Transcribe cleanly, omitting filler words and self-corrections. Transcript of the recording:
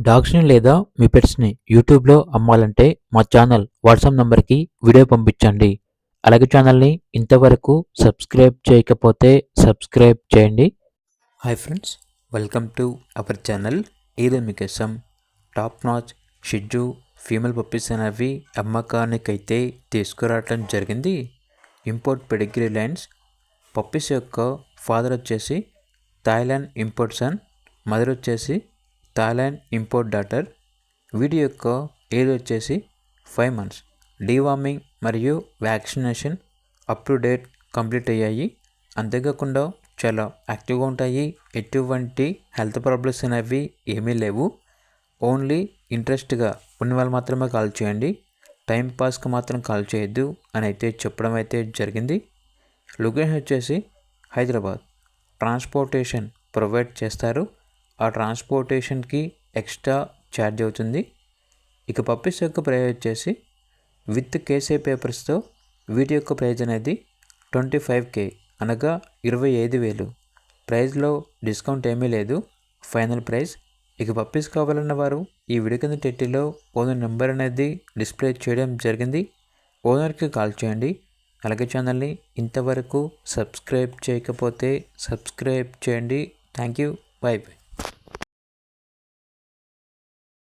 డాగ్స్‌ని లేదా మీ పెట్స్‌ని యూట్యూబ్‌లో అమ్మాలంటే మా ఛానల్ వాట్సాప్ నంబర్‌కి వీడియో పంపించండి. అలాగే ఛానల్‌ని ఇంతవరకు సబ్స్క్రైబ్ చేయకపోతే సబ్స్క్రైబ్ చేయండి. Hi friends, welcome to our channel. ఈరోజు మీకోసం top notch Shih Tzu female puppies అనేవి అమ్మకానికైతే తీసుకురావటం జరిగింది. Import pedigree lines. పప్పీస్ యొక్క ఫాదర్ వచ్చేసి థాయిలాండ్ ఇంపోర్ట్ సన్, మదర్ వచ్చేసి థాయిలాండ్ ఇంపోర్ట్ డాటర్. వీడి యొక్క ఏజ్ వచ్చేసి 5 months. డీవార్మింగ్ మరియు vaccination up to date complete అయ్యాయి. అంతేకాకుండా చాలా యాక్టివ్గా ఉంటాయి. ఎటువంటి హెల్త్ ప్రాబ్లమ్స్ అనేవి ఏమీ లేవు. ఓన్లీ ఇంట్రెస్ట్గా ఉన్న వాళ్ళు మాత్రమే కాల్ చేయండి, టైంపాస్కి మాత్రం కాల్ చేయొద్దు అని అయితే చెప్పడం అయితే జరిగింది. లొకేషన్ వచ్చేసి హైదరాబాద్. ట్రాన్స్పోర్టేషన్ ప్రొవైడ్ చేస్తారు. ఆ ట్రాన్స్పోర్టేషన్కి ఎక్స్ట్రా ఛార్జ్ అవుతుంది. ఇక పప్పీస్ యొక్క ప్రైస్ వచ్చేసి విత్ కేసీ పేపర్స్తో వీటి యొక్క ప్రైజ్ అనేది 25K, అనగా 25,000. ప్రైస్లో డిస్కౌంట్ ఏమీ లేదు, ఫైనల్ ప్రైస్. ఇక పప్పీస్ కావాలన్న వారు ఈ వీడియో కింద టైటిల్లో ఓనర్ నెంబర్ అనేది డిస్ప్లే చేయడం జరిగింది. ఓనర్కి కాల్ చేయండి. అలాగే ఛానల్ని ఇంతవరకు సబ్స్క్రైబ్ చేయకపోతే సబ్స్క్రైబ్ చేయండి. Thank you. By by.